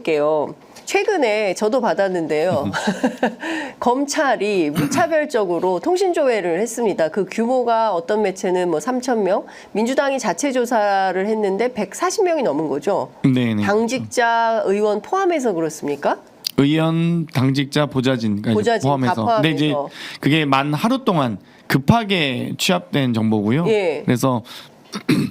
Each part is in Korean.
여쭤볼게요. 최근에 저도 받았는데요. 검찰이 무차별적으로 통신조회를 했습니다. 그 규모가 어떤 매체는 뭐 3,000명, 민주당이 자체 조사를 했는데 140명이 넘은 거죠. 네네. 당직자, 의원 포함해서 그렇습니까? 의원, 당직자, 보좌진까지 보좌진 다 포함해서. 포함해서. 근데 이제 그게 만 하루 동안 급하게 취합된 정보고요. 예. 그래서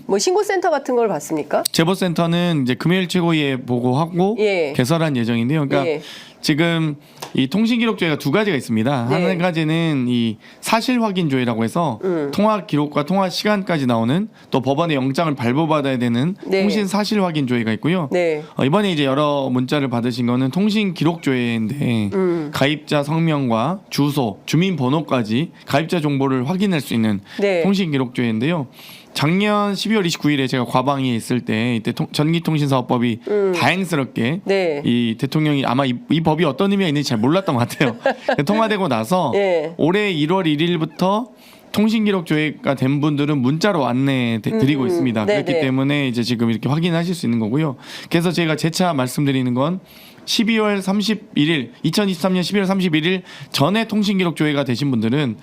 뭐 신고센터 같은 걸 봤습니까? 제보센터는 이제 금요일 최고위에 보고하고 예. 개설한 예정인데요. 그러니까 예. 지금 이 통신기록조회가 두 가지가 있습니다. 네. 한 가지는 이 사실 확인 조회라고 해서 통화 기록과 통화 시간까지 나오는, 또 법원의 영장을 발부받아야 되는 네. 통신 사실 확인 조회가 있고요. 네. 이번에 이제 여러 문자를 받으신 거는 통신 기록 조회인데 가입자 성명과 주소, 주민번호까지 가입자 정보를 확인할 수 있는 네. 통신 기록 조회인데요. 작년 12월 29일에 제가 과방위에 있을 때 이때 전기통신사업법이 다행스럽게 네. 이 대통령이 아마 이 법이 어떤 의미가 있는지 잘 몰랐던 것 같아요. 통과되고 나서 네. 올해 1월 1일부터 통신기록 조회가 된 분들은 문자로 안내 드리고 있습니다. 네, 그렇기 네. 때문에 이제 지금 이렇게 확인하실 수 있는 거고요. 그래서 제가 재차 말씀드리는 건 12월 31일, 2023년 12월 31일 전에 통신기록 조회가 되신 분들은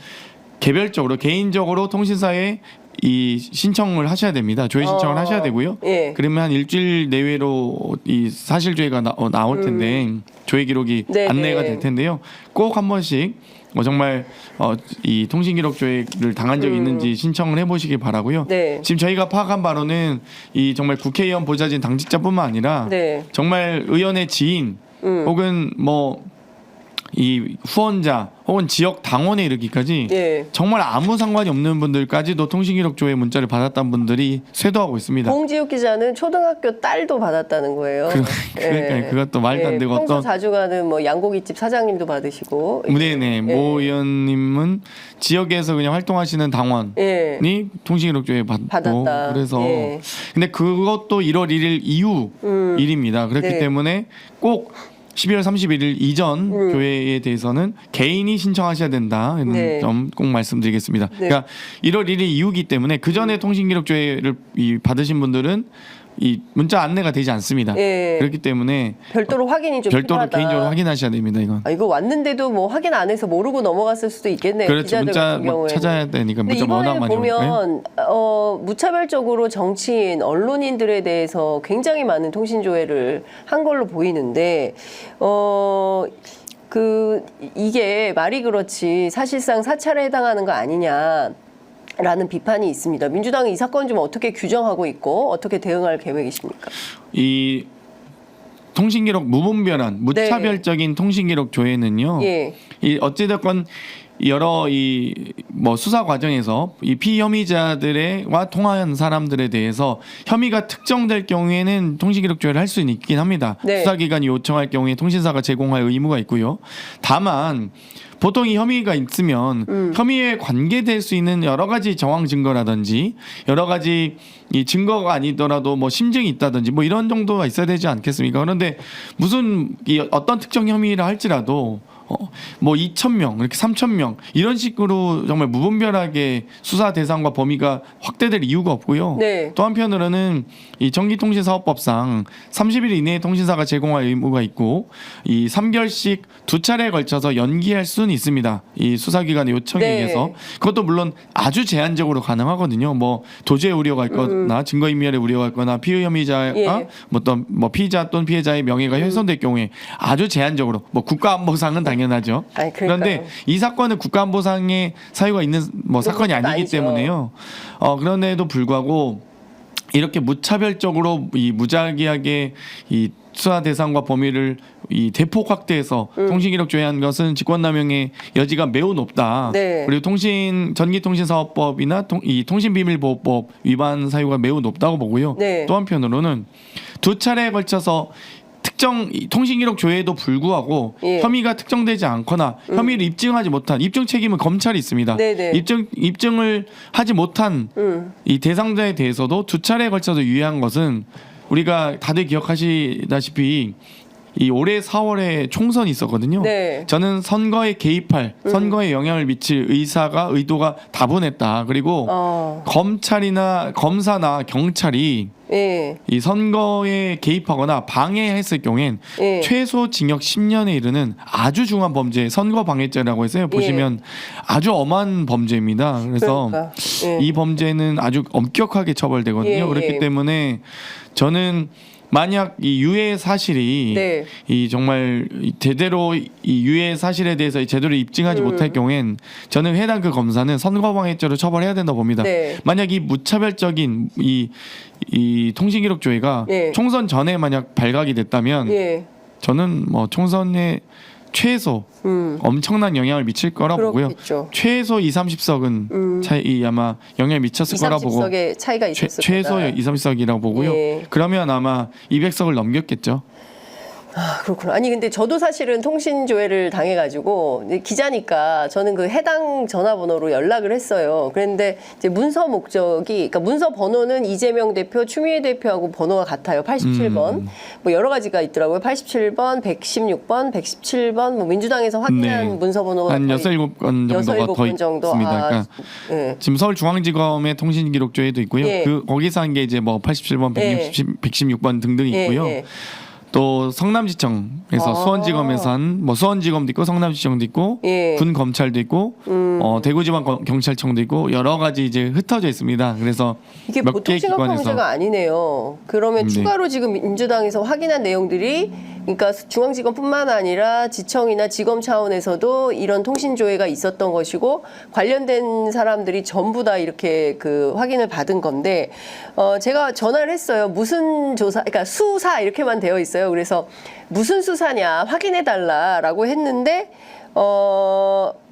개별적으로 개인적으로 통신사에 이 신청을 하셔야 됩니다. 조회 신청을 하셔야 되고요. 예. 그러면 한 일주일 내외로 이 사실 조회가 나올 텐데 조회 기록이 네, 안내가 네. 될 텐데요. 꼭 한 번씩 정말 이 통신 기록 조회를 당한 적이 있는지 신청을 해보시기 바라고요. 네. 지금 저희가 파악한 바로는 이 정말 국회의원, 보좌진, 당직자뿐만 아니라 네. 정말 의원의 지인 혹은 뭐 이 후원자 혹은 지역 당원에 이르기까지 예. 정말 아무 상관이 없는 분들까지도 통신기록 조회 문자를 받았던 분들이 쇄도하고 있습니다. 봉지욱 기자는 초등학교 딸도 받았다는 거예요. 그러니까 그것도 말도 안 되고 평소 어떤 자주 가는 뭐 양고기집 사장님도 받으시고. 네네 모 의원님은 지역에서 그냥 활동하시는 당원이 예. 통신기록 조회 받고 받았다. 그래서 예. 근데 그것도 1월 1일 이후 일입니다. 그렇기 네. 때문에 꼭 12월 31일 이전 조회에 대해서는 개인이 신청하셔야 된다는 네. 점 꼭 말씀드리겠습니다. 네. 그러니까 1월 1일 이후기 때문에 그 전에 통신기록 조회를 받으신 분들은 이 문자 안내가 되지 않습니다. 예. 그렇기 때문에 별도로 확인이 좀 별도로 필요하다. 개인적으로 확인하셔야 됩니다. 이건. 아, 이거 왔는데도 뭐 확인 안 해서 모르고 넘어갔을 수도 있겠네요. 그렇죠. 기자들 문자 같은 뭐 경우에는. 찾아야 되니까 근데 문자 워낙 이번에 많이 오니까요. 보면 무차별적으로 정치인, 언론인들에 대해서 굉장히 많은 통신 조회를 한 걸로 보이는데 이게 말이 그렇지 사실상 사찰에 해당하는 거 아니냐. 라는 비판이 있습니다. 민주당은 이 사건 좀 어떻게 규정하고 있고 어떻게 대응할 계획이십니까? 이 통신기록 무분별한 무차별적인 통신기록 조회는요. 예. 이 어찌됐건 여러 이 뭐 수사 과정에서 이 피혐의자들과 통화한 사람들에 대해서 혐의가 특정될 경우에는 통신기록 조회를 할 수 있긴 합니다. 네. 수사기관이 요청할 경우에 통신사가 제공할 의무가 있고요. 다만 보통 이 혐의가 있으면 혐의에 관계될 수 있는 여러 가지 정황 증거라든지 여러 가지 이 증거가 아니더라도 뭐 심증이 있다든지 뭐 이런 정도가 있어야 되지 않겠습니까? 그런데 무슨 이 어떤 특정 혐의라 할지라도 뭐 2,000명, 이렇게 3,000명 이런 식으로 정말 무분별하게 수사 대상과 범위가 확대될 이유가 없고요. 네. 또 한편으로는 이 전기통신사업법상 30일 이내에 통신사가 제공할 의무가 있고 이 3개월씩 두 차례에 걸쳐서 연기할 수는 있습니다. 이 수사기관의 요청에 네. 의해서 그것도 물론 아주 제한적으로 가능하거든요. 뭐 도주의 우려가 있거나 증거인멸의 우려가 있거나 피의 혐의자가 예. 뭐 피의자 또는 피해자의 명예가 훼손될 경우에 아주 제한적으로 뭐 국가안보상은 당연하죠. 아니, 그러니까요. 그런데 이 사건은 국가안보상의 사유가 있는 뭐 사건이 아니기 아니죠. 때문에요. 그런데도 불구하고 이렇게 무차별적으로 이 무작위하게 이 수사 대상과 범위를 이 대폭 확대해서 통신기록 조회한 것은 직권남용의 여지가 매우 높다. 네. 그리고 전기통신사업법이나 이 통신비밀보호법 위반 사유가 매우 높다고 보고요. 네. 또 한편으로는 두 차례에 걸쳐서 특정 통신기록 조회에도 불구하고 예. 혐의가 특정되지 않거나 혐의를 입증하지 못한 입증 책임은 검찰이 있습니다. 네네. 입증을 하지 못한 이 대상자에 대해서도 두 차례에 걸쳐서 유예한 것은 우리가 다들 기억하시다시피 이 올해 4월에 총선이 있었거든요. 네. 저는 선거에 개입할, 선거에 영향을 미칠 의도가 다분했다. 그리고 검찰이나 검사나 경찰이 예. 이 선거에 개입하거나 방해했을 경우엔 예. 최소 징역 10년에 이르는 아주 중한 범죄, 선거 방해죄라고 해서요. 보시면 아주 엄한 범죄입니다. 그래서 그러니까. 예. 이 범죄는 아주 엄격하게 처벌되거든요. 예, 그렇기 예. 때문에 저는 만약 이 유해 사실이 네. 이 정말 제대로 이 유해 사실에 대해서 제대로 입증하지 못할 경우엔 저는 해당 그 검사는 선거방해죄로 처벌해야 된다 봅니다. 네. 만약 이 무차별적인 이 통신기록 조회가 예. 총선 전에 만약 발각이 됐다면 예. 저는 뭐 총선에 최소 엄청난 영향을 미칠 거라 보고요. 그렇겠죠. 최소 2, 30석은 차이 아마 영향을 미쳤을 2, 거라 보고 30석의 차이가 있었을 최소 거다. 2, 30석이라고 보고요. 예. 그러면 아마 200석을 넘겼겠죠. 아, 그렇구나. 아니 근데 저도 사실은 통신 조회를 당해가지고 이제 기자니까 저는 그 해당 전화번호로 연락을 했어요. 그런데 이제 문서 목적이, 그러니까 문서 번호는 이재명 대표, 추미애 대표하고 번호가 같아요. 87번. 뭐 여러 가지가 있더라고요. 87번, 116번, 117번. 뭐 민주당에서 확인한 네. 문서 번호가 한 6, 7건 정도가 더 6-7건 정도. 있습니다. 아, 그러니까 예. 지금 서울중앙지검의 통신기록조회도 있고요. 예. 그 거기서 한 게 이제 뭐 87번, 예. 116번 등등이 있고요. 예. 또 성남지청에서 수원지검에서 한 뭐 수원지검도 있고 성남지청도 있고 예. 군 검찰도 있고 대구지방경찰청도 있고 여러 가지 이제 흩어져 있습니다. 그래서 이게 몇 보통 개 심각한 기관에서 문제가 아니네요. 그러면 네. 추가로 지금 민주당에서 확인한 내용들이, 그러니까 중앙지검뿐만 아니라 지청이나 지검 차원에서도 이런 통신 조회가 있었던 것이고 관련된 사람들이 전부 다 이렇게 그 확인을 받은 건데, 제가 전화를 했어요. 무슨 조사, 그러니까 수사 이렇게만 되어 있어요. 그래서 무슨 수사냐 확인해 달라라고 했는데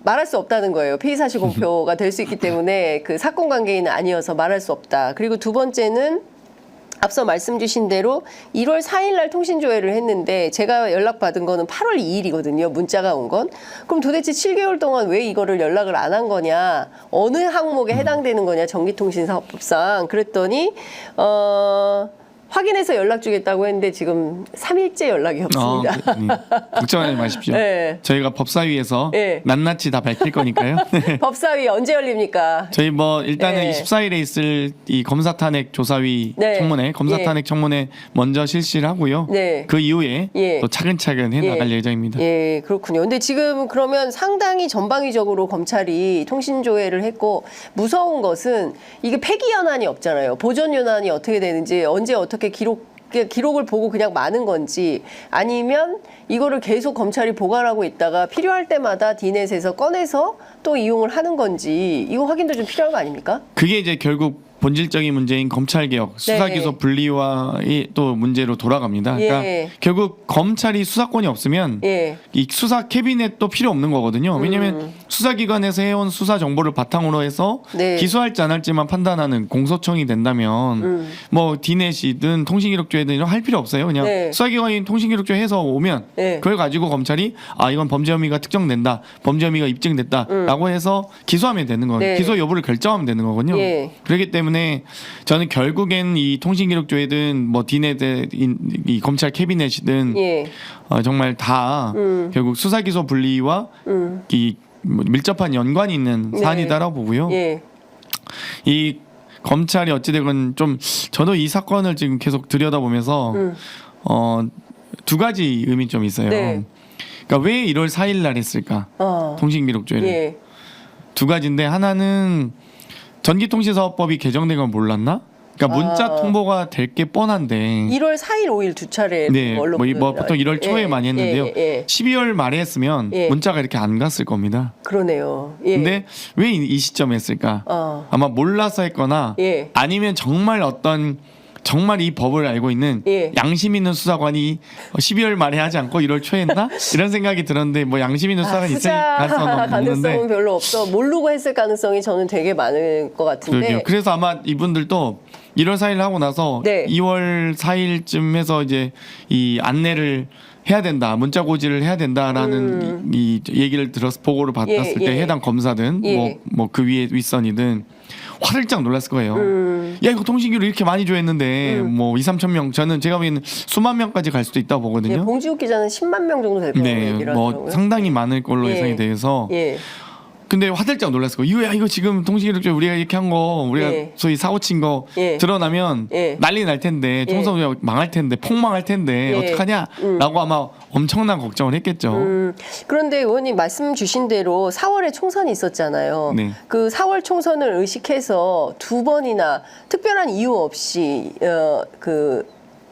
말할 수 없다는 거예요. 피의사실 공표가 될 수 있기 때문에 그 사건 관계인은 아니어서 말할 수 없다. 그리고 두 번째는 앞서 말씀 주신 대로 1월 4일 날 통신 조회를 했는데 제가 연락받은 거는 8월 2일이거든요. 문자가 온 건. 그럼 도대체 7개월 동안 왜 이거를 연락을 안 한 거냐? 어느 항목에 해당되는 거냐? 전기통신사업법상. 그랬더니 확인해서 연락 주겠다고 했는데 지금 3일째 연락이 없습니다. 걱정하지 마십시오. 네. 저희가 법사위에서 네. 낱낱이 다 밝힐 거니까요. 법사위 언제 열립니까? 저희 뭐 일단은 네. 24일에 있을 이 검사탄핵 조사위 네. 청문회, 검사탄핵 청문회 먼저 실시를 하고요. 네. 그 이후에 예. 또 차근차근 해나갈 예정입니다. 예, 그렇군요. 근데 지금 그러면 상당히 전방위적으로 검찰이 통신 조회를 했고, 무서운 것은 이게 폐기 연한이 없잖아요. 보존 연한이 어떻게 되는지, 언제 어떻게 기록을 보고 그냥 마는 건지, 아니면 이거를 계속 검찰이 보관하고 있다가 필요할 때마다 디넷에서 꺼내서 또 이용을 하는 건지, 이거 확인도 좀 필요한 거 아닙니까? 그게 이제 결국 본질적인 문제인 검찰개혁, 수사기소 분리와의 또 문제로 돌아갑니다. 그러니까 예. 결국 검찰이 수사권이 없으면 예. 이 수사 캐비넷도 필요 없는 거거든요. 왜냐하면 수사기관에서 해온 수사 정보를 바탕으로 해서 네. 기소할지 안 할지만 판단하는 공소청이 된다면 뭐 디넷이든 통신기록조회든 이런 할 필요 없어요. 그냥 네. 수사기관이 통신기록조회 해서 오면 네. 그걸 가지고 검찰이 아 이건 범죄 혐의가 특정된다, 범죄 혐의가 입증됐다라고 해서 기소하면 되는 거예요. 네. 기소 여부를 결정하면 되는 거거든요. 예. 그렇기 때문에 저는 결국엔 이 통신기록조회든 뭐 디넷의 이 검찰 캐비넷이든 예. 정말 다 결국 수사기소 분리와 이 밀접한 연관이 있는 네. 사안이다라고 보고요. 예. 이 검찰이 어찌되건 좀 저도 이 사건을 지금 계속 들여다보면서 두 가지 의미 좀 있어요. 네. 그러니까 왜 1월 4일 날 했을까? 통신기록조회를. 예. 두 가지인데 하나는 전기통신사업법이 개정된 건 몰랐나? 그러니까 문자 통보가 될 게 뻔한데 1월 4일, 5일 두 차례 네, 언론 뭐 보통 1월 초에 예, 많이 했는데요. 예. 12월 말에 했으면 예. 문자가 이렇게 안 갔을 겁니다. 그러네요. 예. 근데 왜 이 시점에 했을까? 어. 아마 몰라서 했거나 예. 아니면 정말 이 법을 알고 있는 예. 양심 있는 수사관이 12월 말에 하지 않고 1월 초에 했나? 이런 생각이 들었는데 뭐 양심 있는 수사관이 있을 가능성은 가능성은 없는데 별로 없어. 모르고 했을 가능성이 저는 되게 많을 것 같은데. 그러게요. 그래서 아마 이분들도 1월 4일 하고 나서 네. 2월 4일쯤 해서 이제 이 안내를 해야 된다, 문자 고지를 해야 된다라는 이 얘기를 들어서 보고를 받았을 예, 때 예. 해당 검사든 예. 뭐 그 위에 윗선이든 화들짝 놀랐을 거예요. 야 이거 통신기로 이렇게 많이 조회했는데 뭐 2, 3천 명 저는 제가 보기에는 수만 명까지 갈 수도 있다고 보거든요. 예, 봉지욱 기자는 10만 명 정도 될 거라고 네, 얘기를 뭐 하더라고요. 상당히 많을 걸로 예. 예상이 돼서 예. 근데 화들짝 놀랐을 거예요. 이거 지금 통신기록조 우리가 이렇게 한 거 우리가 예. 소위 사고 친 거 예. 드러나면 예. 난리 날 텐데 총선이 망할 텐데 폭망할 텐데 예. 어떡하냐라고 아마 엄청난 걱정을 했겠죠. 그런데 의원님 말씀 주신 대로 4월에 총선이 있었잖아요. 네. 그 4월 총선을 의식해서 두 번이나 특별한 이유 없이 그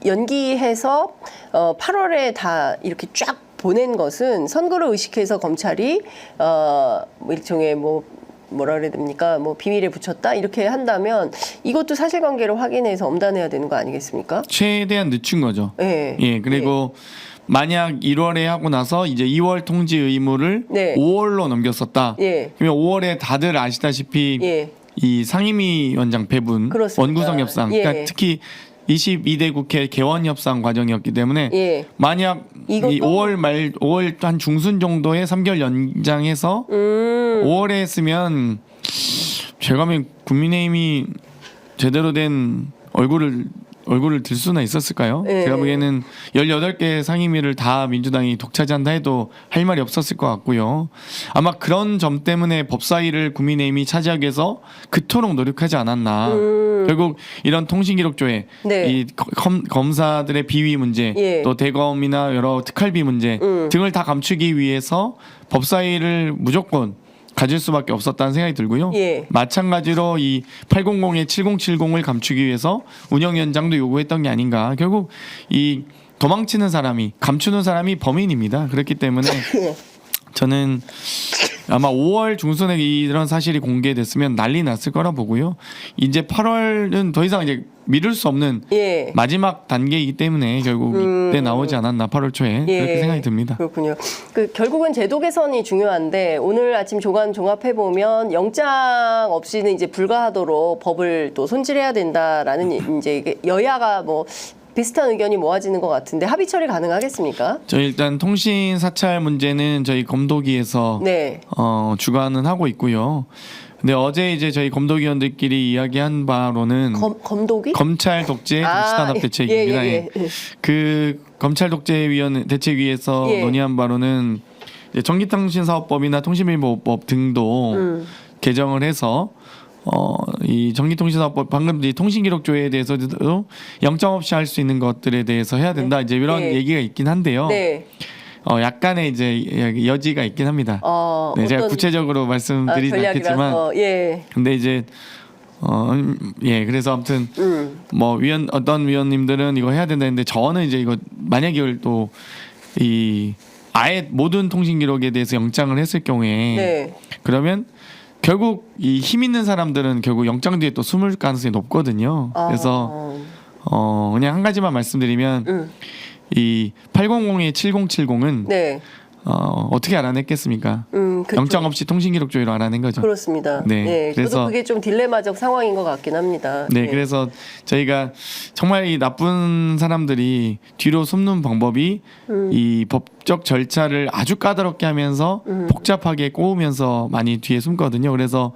연기해서 8월에 다 이렇게 쫙 보낸 것은 선거를 의식해서 검찰이 뭐 일종의 뭐라 그래야 됩니까? 뭐 비밀에 붙였다 이렇게 한다면 이것도 사실관계를 확인해서 엄단해야 되는 거 아니겠습니까? 최대한 늦춘 거죠. 네. 예, 그리고 만약 1월에 하고 나서 이제 2월 통지 의무를 네. 5월로 넘겼었다. 예. 그러면 5월에 다들 아시다시피 예. 이 상임위원장 배분, 그렇습니다. 원구성 협상, 예. 그러니까 특히 22대 국회 개원 협상 과정이었기 때문에 예. 만약 이것도- 이 5월 한 중순 정도에 3개월 연장해서 5월에 했으면 제가 보면 국민의힘이 제대로 된 얼굴을 들 수나 있었을까요? 예. 제가 보기에는 18개 상임위를 다 민주당이 독차지한다 해도 할 말이 없었을 것 같고요. 아마 그런 점 때문에 법사위를 국민의힘이 차지하기 위해서 그토록 노력하지 않았나. 결국 이런 통신기록조회, 네. 이 검사들의 비위 문제, 예. 또 대검이나 여러 특활비 문제 등을 다 감추기 위해서 법사위를 무조건 가질 수밖에 없었다는 생각이 들고요. 예. 마찬가지로 이 800의 7070을 감추기 위해서 운영위원장도 요구했던 게 아닌가. 결국 이 도망치는 사람이 감추는 사람이 범인입니다. 그렇기 때문에 저는 아마 5월 중순에 이런 사실이 공개됐으면 난리 났을 거라 보고요. 이제 8월은 더 이상 이제 미룰 수 없는 예. 마지막 단계이기 때문에 결국 이때 나오지 않았나 8월 초에 예. 그렇게 생각이 듭니다. 그렇군요. 결국은 제도 개선이 중요한데 오늘 아침 조간 종합해 보면 영장 없이는 이제 불가하도록 법을 또 손질해야 된다라는 이제 이게 여야가 뭐 비슷한 의견이 모아지는 것 같은데 합의 처리 가능하겠습니까? 저 일단 통신 사찰 문제는 저희 검도기에서 네. 주관은 하고 있고요. 근데 어제 이제 저희 검도위원들끼리 이야기한 바로는 검도기? 검찰 독재 정치단합 대책입니다. 예. 그 검찰 독재위원 대책위에서 예. 논의한 바로는 이제 전기통신사업법이나 통신일보법 등도 개정을 해서 이 전기통신사업법 방금 이 통신기록조회에 대해서도 영장 없이 할 수 있는 것들에 대해서 해야 된다. 이제 이런 네. 얘기가 있긴 한데요. 네. 약간의 이제 여지가 있긴 합니다. 네, 제가 구체적으로 말씀드리진 않겠지만, 예. 근데 이제 예, 그래서 아무튼 뭐 어떤 위원님들은 이거 해야 된다 했는데 저는 이제 이거 만약에 이걸 또 이 아예 모든 통신 기록에 대해서 영장을 했을 경우에 네. 그러면 결국 이 힘 있는 사람들은 결국 영장 뒤에 또 숨을 가능성이 높거든요. 그래서 그냥 한 가지만 말씀드리면 이 800의 7070은 네. 어떻게 알아냈겠습니까? 그쵸. 영장 없이 통신기록조회로 알아낸 거죠. 그렇습니다. 네, 네. 그래서- 저도 그게 좀 딜레마적 상황인 것 같긴 합니다. 네, 그래서 저희가 정말 이 나쁜 사람들이 뒤로 숨는 방법이 이 법적 절차를 아주 까다롭게 하면서 복잡하게 꼬우면서 많이 뒤에 숨거든요. 그래서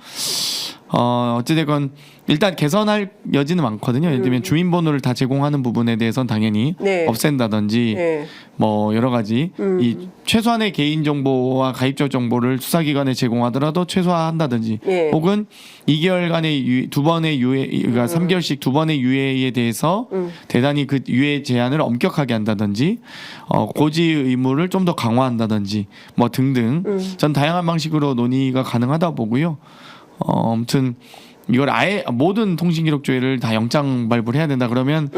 어찌되건 일단 개선할 여지는 많거든요. 예를 들면 주민번호를 다 제공하는 부분에 대해서는 당연히 네. 없앤다든지 네. 뭐 여러 가지 이 최소한의 개인 정보와 가입자 정보를 수사기관에 제공하더라도 최소화한다든지 예. 혹은 2개월간의 두 번의 유예, 그러니까 3개월씩 두 번의 유예에 대해서 대단히 그 유예 제한을 엄격하게 한다든지 고지 의무를 좀 더 강화한다든지 뭐 등등 전 다양한 방식으로 논의가 가능하다 보고요. 아무튼 이걸 아예 모든 통신기록조회를 다 영장 발부를 해야 된다 그러면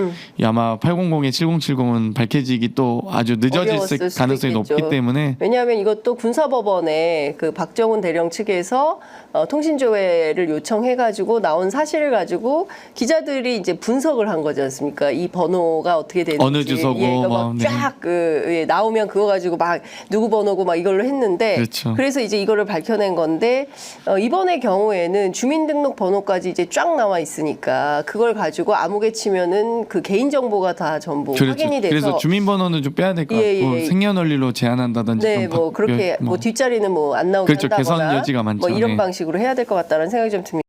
아마 800의 7070은 밝혀지기 또 아주 늦어질 어려웠을 수도 가능성이 있겠죠. 높기 때문에 왜냐하면 이것도 군사법원에 그 박정훈 대령 측에서 통신조회를 요청해가지고 나온 사실을 가지고 기자들이 이제 분석을 한 거지 않습니까? 이 번호가 어떻게 되는지 어느 주소고 그러니까 뭐, 네. 막쫙 나오면 그거 가지고 막 누구 번호고 막 이걸로 했는데 그렇죠. 그래서 이제 이거를 밝혀낸 건데 이번의 경우에는 주민등록 번호까지 이제 쫙 나와 있으니까 그걸 가지고 아무개 치면은 그 개인 정보가 다 전부 그렇죠. 확인이 돼서 그래서 주민번호는 좀 빼야 될 것 같고 예. 생년월일로 제한한다든지 네, 좀 뭐 그렇게 뭐 뒷자리는 뭐 안 나오게 그렇죠. 한다거나 개선 여지가 많죠. 뭐 이런 네. 방식으로 해야 될 것 같다는 생각이 좀 듭니다.